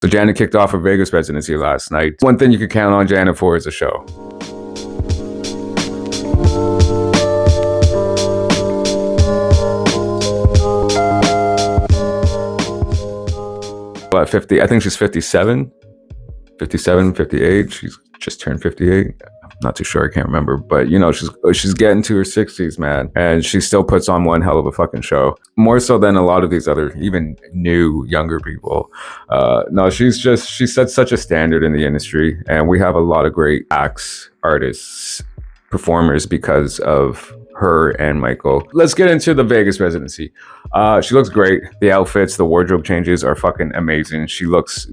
So Janet kicked off her Vegas residency last night. One thing you could count on Janet for is a show. What, 50? I think she's 57, 58. She's just turned 58. I'm not too sure. I can't remember. But, you know, she's getting to her 60s, man. And she still puts on one hell of a fucking show. More so than a lot of these other, even new, younger people. No, she set such a standard in the industry. And we have a lot of great acts, artists, performers because of her and Michael. Let's get into the Vegas residency. She looks great. The outfits, the wardrobe changes are fucking amazing. She looks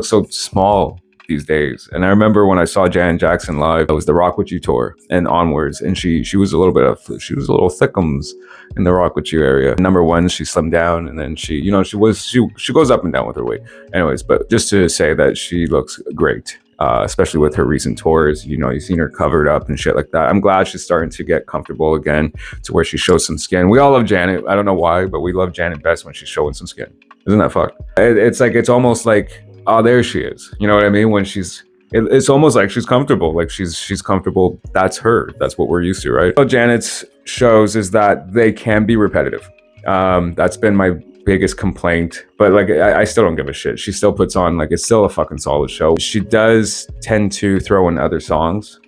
so small these days. And I remember when I saw Janet Jackson live, it was the Rock With You tour and onwards, and she was a little thickums in the Rock With You area. Number one, she slimmed down, and then she goes up and down with her weight. Anyways, but just to say that she looks great. Especially with her recent tours, you know, you've seen her covered up and shit like that. I'm glad she's starting to get comfortable again to where she shows some skin. We all love Janet. I don't know why, but we love Janet best when she's showing some skin. Isn't that fucked? It's almost like, oh, there she is. You know what I mean? When it's almost like she's comfortable. Like she's comfortable. That's her. That's what we're used to, right? So Janet's shows is that they can be repetitive. That's been my biggest complaint, but like I still don't give a shit. She still puts on, like, it's still a fucking solid show. She does tend to throw in other songs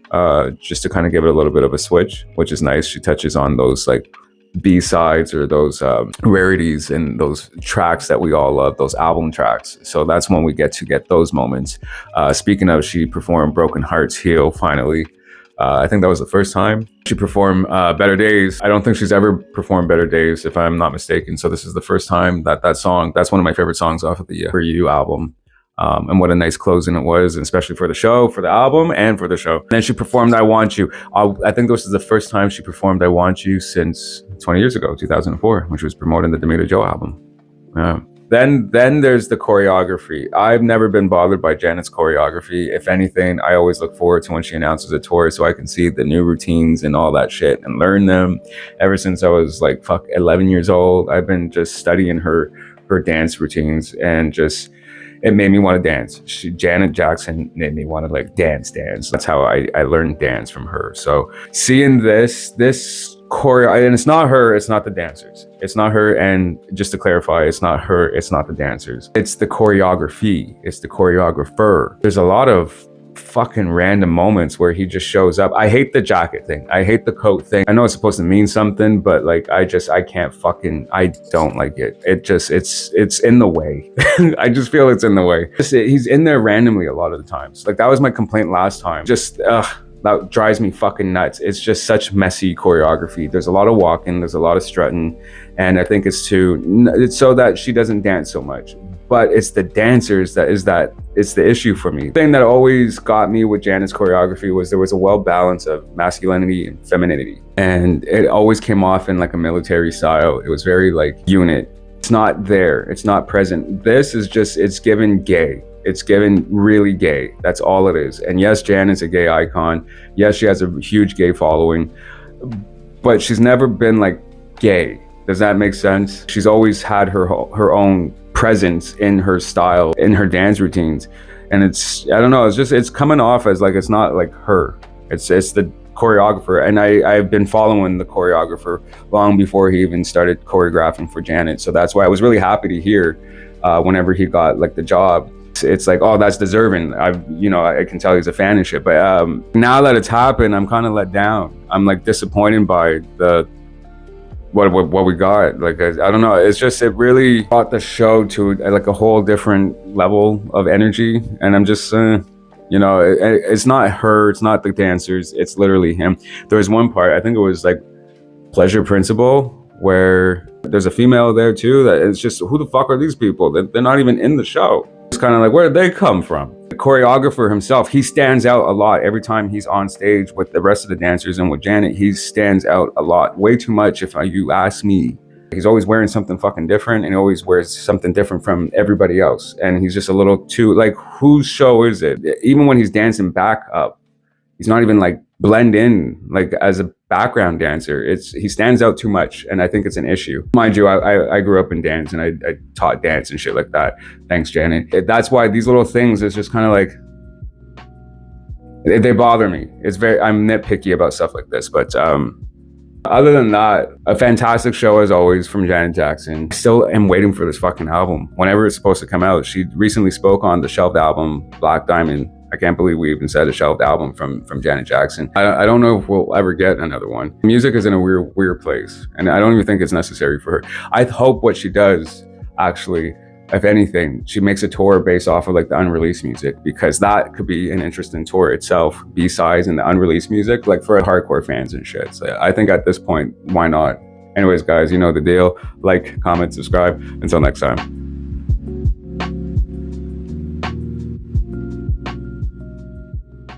just to kind of give it a little bit of a switch, which is nice. She touches on those like B-sides or those rarities and those tracks that we all love, those album tracks. So that's when we get those moments. Speaking of, she performed Broken Hearts Heal finally. I think that was the first time she performed Better Days. I don't think she's ever performed Better Days, if I'm not mistaken. So this is the first time that song, that's one of my favorite songs off of the For You album. And what a nice closing it was, and especially for the show, for the album, and for the show. And then she performed I Want You. I think this is the first time she performed I Want You since 20 years ago, 2004, when she was promoting the Damita Joe album. Yeah. Then there's the choreography. I've never been bothered by Janet's choreography. If anything, I always look forward to when she announces a tour so I can see the new routines and all that shit and learn them. Ever since I was like 11 years old, I've been just studying her dance routines, and just it made me want to dance. Janet Jackson made me want to like dance. That's how I learned dance from her. So seeing this choreo, and it's not her, it's not the dancers. It's not her, and just to clarify, it's not her, it's not the dancers. It's the choreography, it's the choreographer. There's a lot of fucking random moments where he just shows up. I hate the jacket thing. I hate the coat thing. I know it's supposed to mean something, but like I don't like it. It's in the way. I just feel it's in the way. He's in there randomly a lot of the times. Like that was my complaint last time. That drives me fucking nuts. It's just such messy choreography. There's a lot of walking, there's a lot of strutting, and I think it's so that she doesn't dance so much. But it's the dancers it's the issue for me. The thing that always got me with Janet's choreography was there was a well balance of masculinity and femininity. And it always came off in like a military style. It was very like unit. It's not there, it's not present. This is just, it's given gay. It's given really gay. That's all it is. And yes, Janet's a gay icon. Yes, she has a huge gay following, but she's never been like gay. Does that make sense? She's always had her own presence in her style, in her dance routines. And I don't know, it's coming off as like, it's not like her. It's the choreographer. And I've been following the choreographer long before he even started choreographing for Janet. So that's why I was really happy to hear whenever he got like the job. It's like, oh, that's deserving. I can tell he's a fan and shit. But now that it's happened, I'm kind of let down. I'm like disappointed by what we got. Like I don't know. It's just, it really brought the show to like a whole different level of energy. And I'm just, it's not her. It's not the dancers. It's literally him. There was one part, I think it was like Pleasure Principle, where there's a female there too. That it's just, who the fuck are these people? They're not even in the show. It's kind of like, where did they come from? The choreographer himself, he stands out a lot every time he's on stage with the rest of the dancers, and with Janet, he stands out a lot, way too much if you ask me. He's always wearing something fucking different, and he always wears something different from everybody else. And he's just a little too, like, whose show is it? Even when he's dancing back up, he's not even like blend in like as a background dancer. He stands out too much, and I think it's an issue. Mind you, I grew up in dance and I taught dance and shit like that. Thanks, Janet. That's why these little things is just kind of like they bother me. I'm nitpicky about stuff like this, but other than that, a fantastic show as always from Janet Jackson. Still am waiting for this fucking album. Whenever it's supposed to come out. She recently spoke on the shelved album, Black Diamond. I can't believe we even said a shelved album from Janet Jackson. I don't know if we'll ever get another one. Music is in a weird place, and I don't even think it's necessary for her. I hope what she does, actually, if anything, she makes a tour based off of like the unreleased music, because that could be an interesting tour itself. B-sides and the unreleased music, like for hardcore fans and shit. So I think at this point, why not? Anyways, guys, you know the deal. Like, comment, subscribe. Until next time.